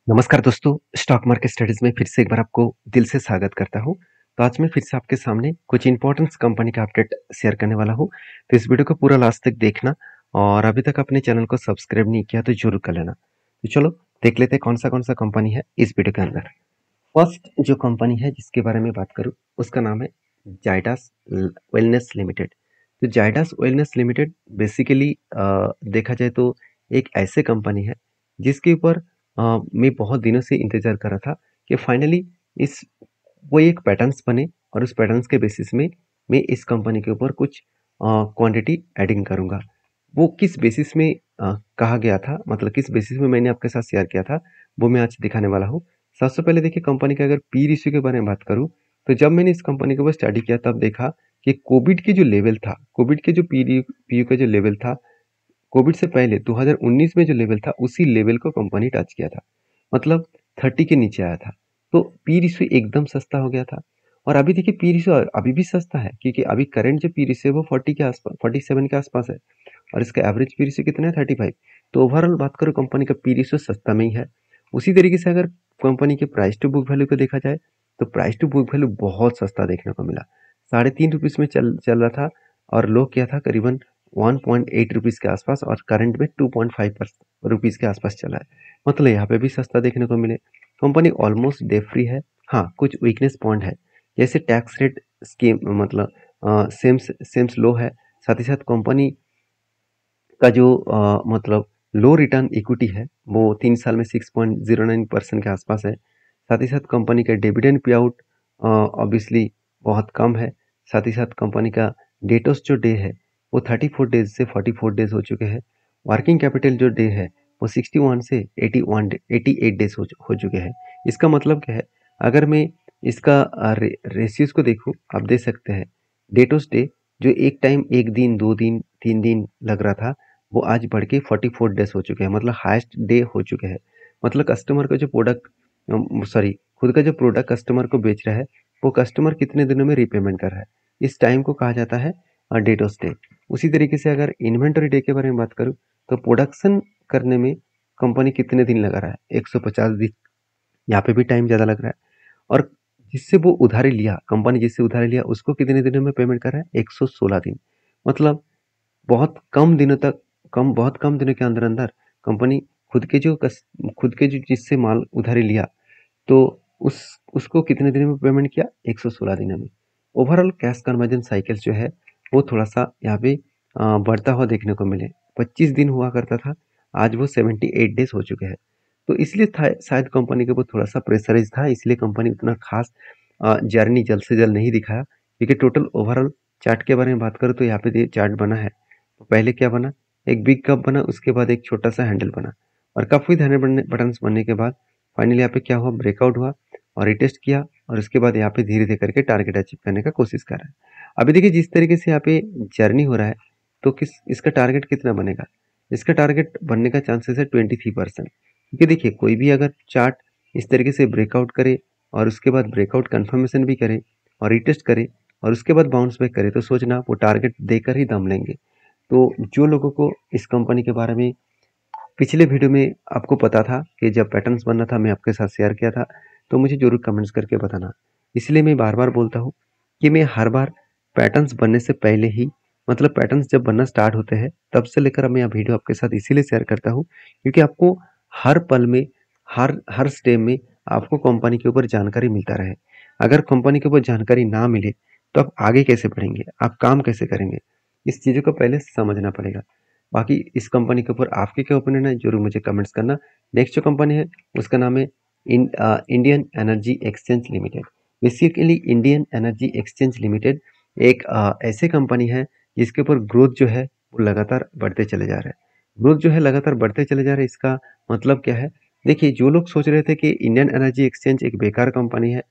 नमस्कार दोस्तों, stock market studies में फिर से एक बार आपको दिल से स्वागत करता हूं। तो आज मैं फिर से आपके सामने कुछ इंपॉर्टेंट कंपनी का अपडेट शेयर करने वाला हूं। तो इस वीडियो को पूरा लास्ट तक देखना और अभी तक अपने चैनल को सब्सक्राइब नहीं किया तो जरूर कर लेना। तो चलो देख लेते हैं कौन सा कंपनी है इस वीडियो के अंदर। फर्स्ट जो कंपनी है जिसके बारे में बात करूँ उसका नाम है जाइडस वेलनेस लिमिटेड। तो जाइडस वेलनेस लिमिटेड बेसिकली देखा जाए तो एक ऐसे कंपनी है जिसके ऊपर मैं बहुत दिनों से इंतजार कर रहा था कि फाइनली इस वो एक पैटर्न्स बने और उस पैटर्न्स के बेसिस में मैं इस कंपनी के ऊपर कुछ क्वांटिटी एडिंग करूंगा। वो किस बेसिस में कहा गया था, मतलब किस बेसिस में मैंने आपके साथ शेयर किया था, वो मैं आज दिखाने वाला हूँ। सबसे पहले देखिए कंपनी का अगर पी रेशियो के बारे में बात करूँ तो जब मैंने इस कंपनी के ऊपर स्टडी किया तब देखा कि कोविड के जो लेवल था, कोविड के जो पी का जो लेवल था, कोविड से पहले 2019 में जो लेवल था उसी लेवल को कंपनी टच किया था, मतलब 30 के नीचे आया था। तो पी रेशियो एकदम सस्ता हो गया था। और अभी देखिए पी रेशियो अभी भी सस्ता है क्योंकि अभी करंट जो पी रेशियो है वो 40 के आसपास, 47 के आसपास है और इसका एवरेज पी रेशियो कितना है 35। तो ओवरऑल बात करो कंपनी का पी रेशियो सस्ता में ही है। उसी तरीके से अगर कंपनी के प्राइस टू बुक वैल्यू को देखा जाए तो प्राइस टू बुक वैल्यू बहुत सस्ता देखने को मिला। ₹3.5 में चल रहा था और लो किया था करीबन 1.8 रुपीज़ के आसपास और करंट में 2.5 रुपीज़ के आसपास चला है। मतलब यहाँ पे भी सस्ता देखने को मिले। कंपनी ऑलमोस्ट डेट फ्री है। हाँ, कुछ वीकनेस पॉइंट है जैसे टैक्स रेट स्कीम, मतलब सेम्स लो है। साथ ही साथ कंपनी का जो मतलब लो रिटर्न इक्विटी है वो 3 साल में 6.09% के आसपास है। साथ ही साथ कंपनी का डिविडेंड पे आउट ऑब्वियसली बहुत कम है। साथ ही साथ कंपनी का डेटोस जो डे है वो 34 डेज से 44 डेज हो चुके हैं। वर्किंग कैपिटल जो डे है वो 61 से 88 डेज हो चुके हैं। इसका मतलब क्या है, अगर मैं इसका रेशियोज को देखूं, आप देख सकते हैं डेटोस डे जो एक टाइम 1 दिन 2 दिन 3 दिन लग रहा था वो आज बढ़ के 44 डेज हो चुके हैं, मतलब हाईएस्ट डे हो चुके हैं। मतलब कस्टमर का जो प्रोडक्ट सॉरी खुद का जो प्रोडक्ट कस्टमर को बेच रहा है वो कस्टमर कितने दिनों में रिपेमेंट कर रहा है, इस टाइम को कहा जाता है डेट ऑफ डे। उसी तरीके से अगर इन्वेंटरी डे के बारे में बात करूँ तो प्रोडक्शन करने में कंपनी कितने दिन लगा रहा है, 150 दिन। यहाँ पे भी टाइम ज़्यादा लग रहा है। और जिससे वो उधारी लिया, कंपनी जिससे उधारी लिया उसको कितने दिनों में पेमेंट कर रहा है, 116 दिन। मतलब बहुत कम दिनों तक, बहुत कम दिनों के अंदर अंदर कंपनी खुद के जो जिससे माल उधारी लिया तो उस उसको कितने दिनों में पेमेंट किया, 116 दिनों में। ओवरऑल कैश कन्वर्जन साइकिल जो है वो थोड़ा सा यहाँ पे बढ़ता हुआ देखने को मिले। 25 दिन हुआ करता था, आज वो 78 डेज हो चुके हैं। तो इसलिए शायद कंपनी के ऊपर थोड़ा सा प्रेशराइज था, इसलिए कंपनी उतना खास जर्नी जल्द से जल्द नहीं दिखाया। क्योंकि टोटल ओवरऑल चार्ट के बारे में बात करूँ तो यहाँ पे चार्ट बना है, तो पहले क्या बना, एक बिग कप बना, उसके बाद एक छोटा सा हैंडल बना और कप विद हैंडल बटन्स बनने के बाद फाइनली यहाँ पे क्या हुआ, ब्रेकआउट हुआ और रिटेस्ट किया और उसके बाद यहाँ पे धीरे धीरे करके टारगेट अचीव करने का कोशिश कर रहा है। अभी देखिए जिस तरीके से यहाँ पे जर्नी हो रहा है तो इसका टारगेट कितना बनेगा, इसका टारगेट बनने का चांसेस है 23%। क्योंकि देखिए कोई भी अगर चार्ट इस तरीके से ब्रेकआउट करे और उसके बाद ब्रेकआउट कंफर्मेशन भी करे और रिटेस्ट करे और उसके बाद बाउंस बैक करे तो सोचना वो टारगेट देकर ही दम लेंगे। तो जो लोगों को इस कंपनी के बारे में पिछले वीडियो में आपको पता था कि जब पैटर्न्स बनना था मैं आपके साथ शेयर किया था, तो मुझे जरूर कमेंट्स करके बताना। इसलिए मैं बार बार बोलता हूँ कि मैं हर बार पैटर्न्स बनने से पहले ही, मतलब पैटर्न्स जब बनना स्टार्ट होते हैं तब से लेकर मैं यह वीडियो आपके साथ इसीलिए शेयर करता हूँ क्योंकि आपको हर पल में, हर हर स्टेप में आपको कंपनी के ऊपर जानकारी मिलता रहे। अगर कंपनी के ऊपर जानकारी ना मिले तो आप आगे कैसे बढ़ेंगे, आप काम कैसे करेंगे, इस चीज़ों को पहले समझना पड़ेगा। बाकी इस कंपनी के ऊपर आपके क्या ओपिनियन है जरूर मुझे कमेंट्स करना। नेक्स्ट जो कंपनी है उसका नाम है Indian energy exchange limited. Basically Indian energy exchange limited एक ऐसे कंपनी है जिसके ऊपर ग्रोथ जो है वो लगातार बढ़ते चले जा रहा है। ग्रोथ जो है लगातार बढ़ते चले जा रहे हैं, इसका मतलब क्या है, देखिए जो लोग सोच रहे थे कि इंडियन एनर्जी एक्सचेंज एक बेकार कंपनी है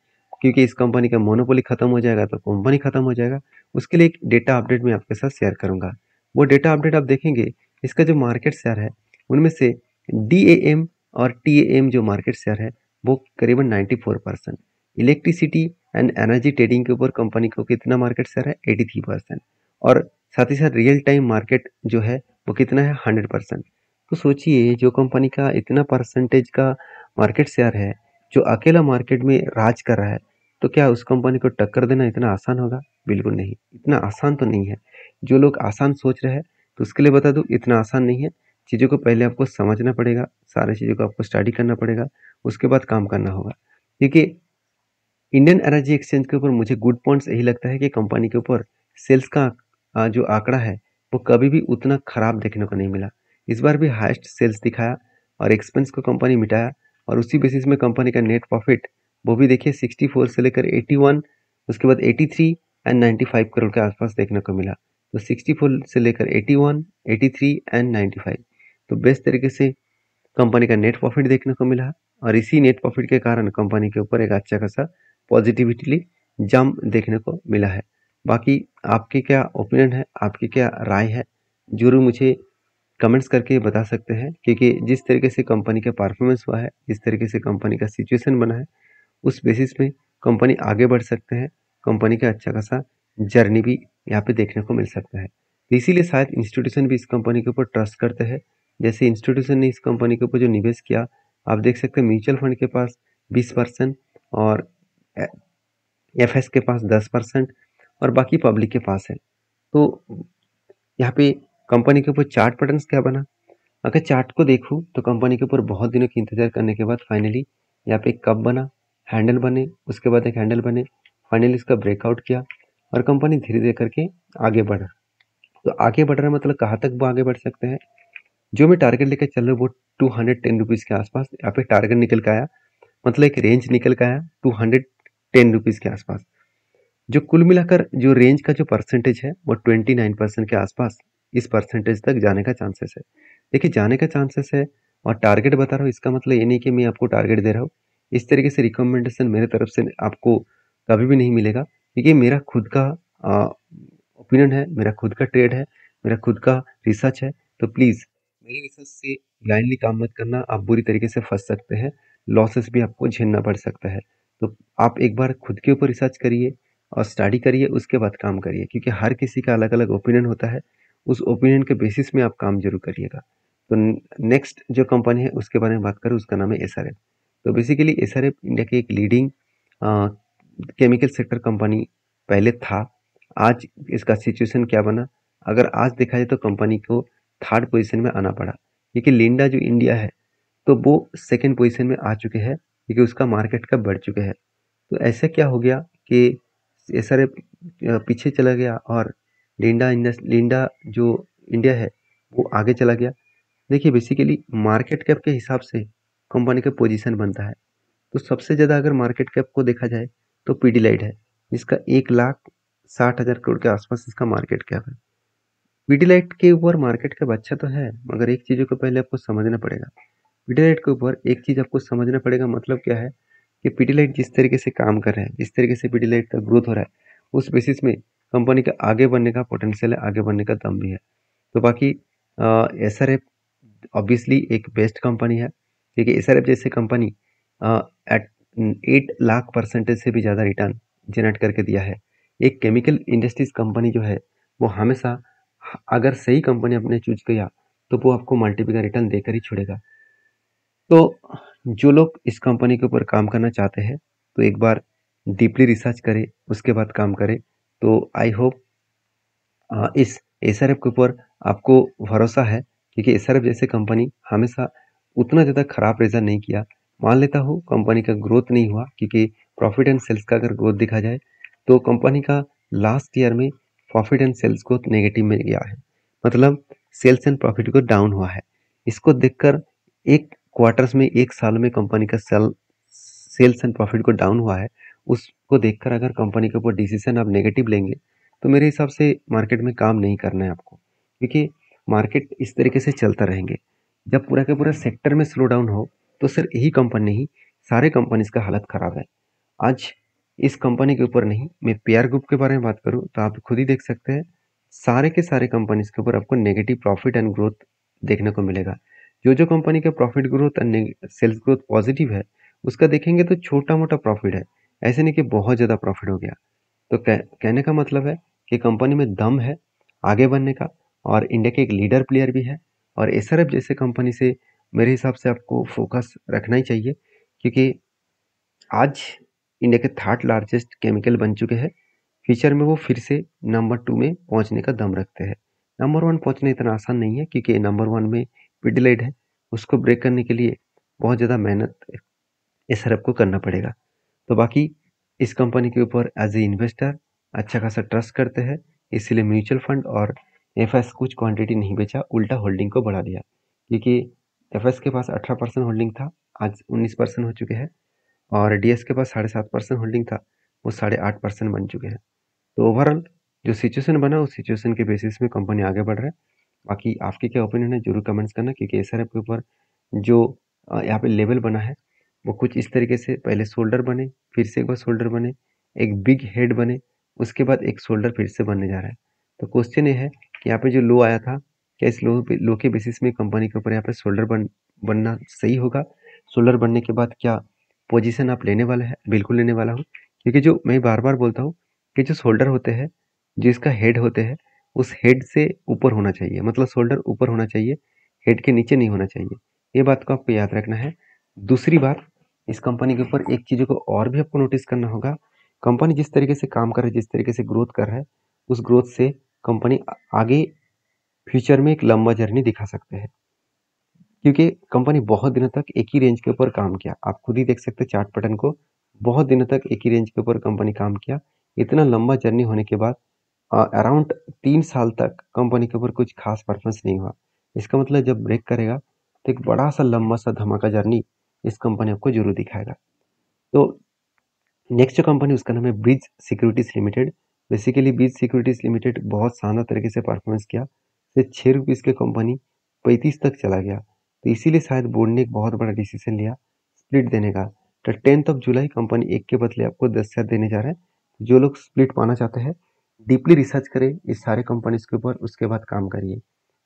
क्योंकि इस कंपनी का मोनोपोली खत्म हो जाएगा तो कंपनी खत्म हो जाएगा, उसके लिए एक डेटा अपडेट मैं आपके साथ शेयर करूंगा। वो डेटा अपडेट आप देखेंगे, इसका जो मार्केट शेयर है उनमें से डीएएम और टीएएम जो मार्केट शेयर है वो करीबन 94%। इलेक्ट्रिसिटी एंड एनर्जी ट्रेडिंग के ऊपर कंपनी को कितना मार्केट शेयर है, 83%। और साथ ही साथ रियल टाइम मार्केट जो है वो कितना है, 100%। तो सोचिए जो कंपनी का इतना परसेंटेज का मार्केट शेयर है, जो अकेला मार्केट में राज कर रहा है, तो क्या उस कंपनी को टक्कर देना इतना आसान होगा? बिल्कुल नहीं, इतना आसान तो नहीं है। जो लोग आसान सोच रहे हैं, तो उसके लिए बता दूँ इतना आसान नहीं है। चीज़ों को पहले आपको समझना पड़ेगा, सारी चीज़ों को आपको स्टडी करना पड़ेगा, उसके बाद काम करना होगा। क्योंकि इंडियन एनर्जी एक्सचेंज के ऊपर मुझे गुड पॉइंट्स यही लगता है कि कंपनी के ऊपर सेल्स का जो आंकड़ा है वो कभी भी उतना खराब देखने को नहीं मिला। इस बार भी हाईएस्ट सेल्स दिखाया और एक्सपेंस को कंपनी मिटाया और उसी बेसिस में कंपनी का नेट प्रॉफिट वो भी देखिए 64 से लेकर 81, उसके बाद 83 एंड 95 करोड़ के आसपास देखने को मिला। तो 64 से लेकर 81, 83 एंड 95, तो बेस्ट तरीके से कंपनी का नेट प्रॉफिट देखने को मिला और इसी नेट प्रॉफिट के कारण कंपनी के ऊपर एक अच्छा खासा पॉजिटिविटी जंप देखने को मिला है। बाकी आपके क्या ओपिनियन है, आपकी क्या राय है, जरूर मुझे कमेंट्स करके बता सकते हैं। क्योंकि जिस तरीके से कंपनी का परफॉर्मेंस हुआ है, जिस तरीके से कंपनी का सिचुएशन बना है, उस बेसिस में कंपनी आगे बढ़ सकते हैं। कंपनी का अच्छा खासा जर्नी भी यहाँ पे देखने को मिल सकता है। तो इसीलिए शायद इंस्टीट्यूशन भी इस कंपनी के ऊपर ट्रस्ट करते हैं। जैसे इंस्टीट्यूशन ने इस कंपनी के ऊपर जो निवेश किया, आप देख सकते हैं म्यूचुअल फंड के पास 20% और एफएस के पास 10% और बाकी पब्लिक के पास है। तो यहाँ पे कंपनी के ऊपर चार्ट पैटर्न्स क्या बना, अगर चार्ट को देखूँ तो कंपनी के ऊपर बहुत दिनों की इंतजार करने के बाद फाइनली यहाँ पे कप बना, हैंडल बने, उसके बाद एक हैंडल बने, फाइनली इसका ब्रेकआउट किया और कंपनी धीरे धीरे करके आगे बढ़ा। तो आगे बढ़ रहा है मतलब कहाँ तक वो आगे बढ़ सकते हैं? जो मैं टारगेट लेकर चल रहा हूँ वो 210 रुपीज़ के आसपास यहाँ पे टारगेट निकल के आया, मतलब एक रेंज निकल के आया 210 रुपीज़ के आसपास। जो कुल मिलाकर जो रेंज का जो परसेंटेज है वो 29% के आसपास इस परसेंटेज तक जाने का चांसेस है। देखिए जाने का चांसेस है और टारगेट बता रहा हूँ, इसका मतलब ये नहीं कि मैं आपको टारगेट दे रहा हूँ। इस तरीके से रिकमेंडेशन मेरे तरफ से आपको कभी भी नहीं मिलेगा, क्योंकि मेरा खुद का ओपिनियन है, मेरा खुद का ट्रेड है, मेरा खुद का रिसर्च है। तो प्लीज़ मेरे रिसर्च से ब्लाइंडली काम मत करना, आप बुरी तरीके से फंस सकते हैं, लॉसेस भी आपको झेलना पड़ सकता है। तो आप एक बार खुद के ऊपर रिसर्च करिए और स्टडी करिए, उसके बाद काम करिए, क्योंकि हर किसी का अलग अलग ओपिनियन होता है। उस ओपिनियन के बेसिस में आप काम जरूर करिएगा। तो नेक्स्ट जो कंपनी है उसके बारे में बात करूँ, उसका नाम है एसआरएफ। तो बेसिकली एसआरएफ इंडिया की एक लीडिंग केमिकल सेक्टर कंपनी पहले था। आज इसका सिचुएशन क्या बना, अगर आज देखा जाए तो कंपनी को थर्ड पोजीशन में आना पड़ा, क्योंकि लिंडा जो इंडिया है तो वो सेकेंड पोजीशन में आ चुके हैं, क्योंकि उसका मार्केट का बढ़ चुके हैं। तो ऐसा क्या हो गया कि एसआरएफ पीछे चला गया और लिंडा जो इंडिया है वो आगे चला गया। देखिए बेसिकली मार्केट कैप के हिसाब से कंपनी का पोजीशन बनता है। तो सबसे ज़्यादा अगर मार्केट कैप को देखा जाए तो पीडीलाइट है, जिसका 1,60,000 करोड़ के आसपास इसका मार्केट कैप है। पीडीलाइट के ऊपर मार्केट कैप अच्छा तो है, मगर एक चीज़ों को पहले आपको समझना पड़ेगा। पीडीलाइट के ऊपर एक चीज़ आपको समझना पड़ेगा, मतलब क्या है कि पीडीलाइट जिस तरीके से काम कर रहा है, जिस तरीके से पीडीलाइट का ग्रोथ हो रहा है, उस बेसिस में कंपनी का आगे बढ़ने का पोटेंशियल है, आगे बढ़ने का दम भी है। तो बाकी एसआरएफ ऑब्वियसली एक बेस्ट कंपनी है, क्योंकि एसआरएफ जैसे कंपनी एट 8 लाख % से भी ज़्यादा रिटर्न जनरेट करके दिया है। एक केमिकल इंडस्ट्रीज कंपनी जो है वो हमेशा अगर सही कंपनी अपने चूज किया तो वो आपको मल्टीपल का रिटर्न देकर ही छोड़ेगा। तो जो लोग इस कंपनी के ऊपर काम करना चाहते हैं तो एक बार डीपली रिसर्च करें, उसके बाद काम करें। तो आई होप इस एसआरएफ के ऊपर आपको भरोसा है, क्योंकि एसआरएफ जैसे कंपनी हमेशा उतना ज़्यादा खराब रिजल्ट नहीं किया। मान लेता हूँ कंपनी का ग्रोथ नहीं हुआ, क्योंकि प्रॉफिट एंड सेल्स का अगर ग्रोथ देखा जाए तो कंपनी का लास्ट ईयर में profit and sales growth negative में गया है, मतलब सेल्स एंड प्रॉफिट को डाउन हुआ है। इसको देखकर एक क्वार्टर्स में, एक साल में कंपनी का सेल्स एंड प्रॉफिट को डाउन हुआ है, उसको देखकर अगर कंपनी के ऊपर डिसीजन आप नेगेटिव लेंगे तो मेरे हिसाब से मार्केट में काम नहीं करना है आपको, क्योंकि मार्केट इस तरीके से चलता रहेंगे। जब पूरा का पूरा सेक्टर में स्लो डाउन हो तो सिर्फ यही कंपनी नहीं, सारे कंपनीज का हालत खराब है। आज इस कंपनी के ऊपर नहीं, मैं पीआर ग्रुप के बारे में बात करूँ तो आप खुद ही देख सकते हैं, सारे के सारे कंपनीज के ऊपर आपको नेगेटिव प्रॉफिट एंड ग्रोथ देखने को मिलेगा। जो जो कंपनी का profit growth and sales growth positive है उसका देखेंगे तो छोटा मोटा प्रॉफिट है, ऐसे नहीं कि बहुत ज़्यादा प्रॉफिट हो गया। तो कहने का मतलब है कि कंपनी में दम है आगे बढ़ने का, और इंडिया के एक लीडर प्लेयर भी है। और एसआरएफ जैसे कंपनी से मेरे हिसाब से आपको फोकस रखना ही चाहिए, क्योंकि आज इंडिया के थर्ड लार्जेस्ट केमिकल बन चुके हैं। फ्यूचर में वो फिर से नंबर 2 में पहुंचने का दम रखते हैं। नंबर 1 पहुंचना इतना आसान नहीं है, क्योंकि नंबर 1 में पिडिलाइट है, उसको ब्रेक करने के लिए बहुत ज़्यादा मेहनत एसआरएफ को करना पड़ेगा। तो बाकी इस कंपनी के ऊपर एज ए इन्वेस्टर अच्छा खासा ट्रस्ट करते हैं, इसीलिए म्यूचुअल फंड और एफएस कुछ क्वांटिटी नहीं बेचा, उल्टा होल्डिंग को बढ़ा दिया। क्योंकि एफएस के पास 18% होल्डिंग था, आज 19% हो चुके हैं, और डीएस के पास 7.5% होल्डिंग था, वो 8.5% बन चुके हैं। तो ओवरऑल जो सिचुएशन बना, उस सिचुएशन के बेसिस में कंपनी आगे बढ़ रहा है। बाकी आपकी क्या ओपिनियन है जरूर कमेंट्स करना, क्योंकि एसआरएफ के ऊपर जो यहाँ पे लेवल बना है वो कुछ इस तरीके से, पहले शोल्डर बने, फिर से एक बार शोल्डर बने, एक बिग हेड बने, उसके बाद एक शोल्डर फिर से बनने जा रहा है। तो क्वेश्चन ये है कि यहाँ पे जो लो आया था, क्या इस लो के बेसिस में कंपनी के ऊपर यहाँ पे शोल्डर बनना सही होगा? शोल्डर बनने के बाद क्या पोजीशन आप लेने वाले हैं? बिल्कुल लेने वाला हूँ, क्योंकि जो मैं बार बार बोलता हूँ कि जो शोल्डर होते हैं, जिसका हेड होते हैं, उस हेड से ऊपर होना चाहिए, मतलब शोल्डर ऊपर होना चाहिए, हेड के नीचे नहीं होना चाहिए। ये बात को आपको याद रखना है। दूसरी बात, इस कंपनी के ऊपर एक चीज़ों को और भी आपको नोटिस करना होगा, कंपनी जिस तरीके से काम कर रही है, जिस तरीके से ग्रोथ कर रहा है, उस ग्रोथ से कंपनी आगे फ्यूचर में एक लंबा जर्नी दिखा सकते हैं। क्योंकि कंपनी बहुत दिनों तक एक ही रेंज के ऊपर काम किया, आप खुद ही देख सकते हैं चार्ट पैटर्न को, बहुत दिनों तक एक ही रेंज के ऊपर कंपनी काम किया। इतना लंबा जर्नी होने के बाद अराउंड 3 साल तक कंपनी के ऊपर कुछ खास परफॉर्मेंस नहीं हुआ। इसका मतलब जब ब्रेक करेगा तो एक बड़ा सा लंबा सा धमाका जर्नी इस कंपनी आपको जरूर दिखाएगा। तो नेक्स्ट जो कंपनी, उसका नाम है bridge securities limited. Basically bridge securities limited बहुत शानदार तरीके से परफॉर्मेंस किया, सिर्फ 6 रुपीज़ के कंपनी 35 तक चला गया। तो इसीलिए शायद बोर्ड ने एक बहुत बड़ा डिसीजन लिया स्प्लिट देने का। तो 10th ऑफ जुलाई कंपनी एक के बदले आपको 10 शेयर देने जा रहा है। जो लोग स्प्लिट पाना चाहते हैं, डीपली रिसर्च करें इस सारे कंपनीज के ऊपर, उसके बाद काम करिए।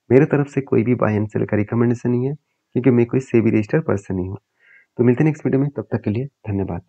मेरे तरफ से कोई भी बाय एंड सेल का रिकमेंडेशन नहीं है, क्योंकि मैं कोई सेबी रजिस्टर्ड पर्सन नहीं हूँ। तो मिलते हैं नेक्स्ट वीडियो में, तब तक के लिए धन्यवाद।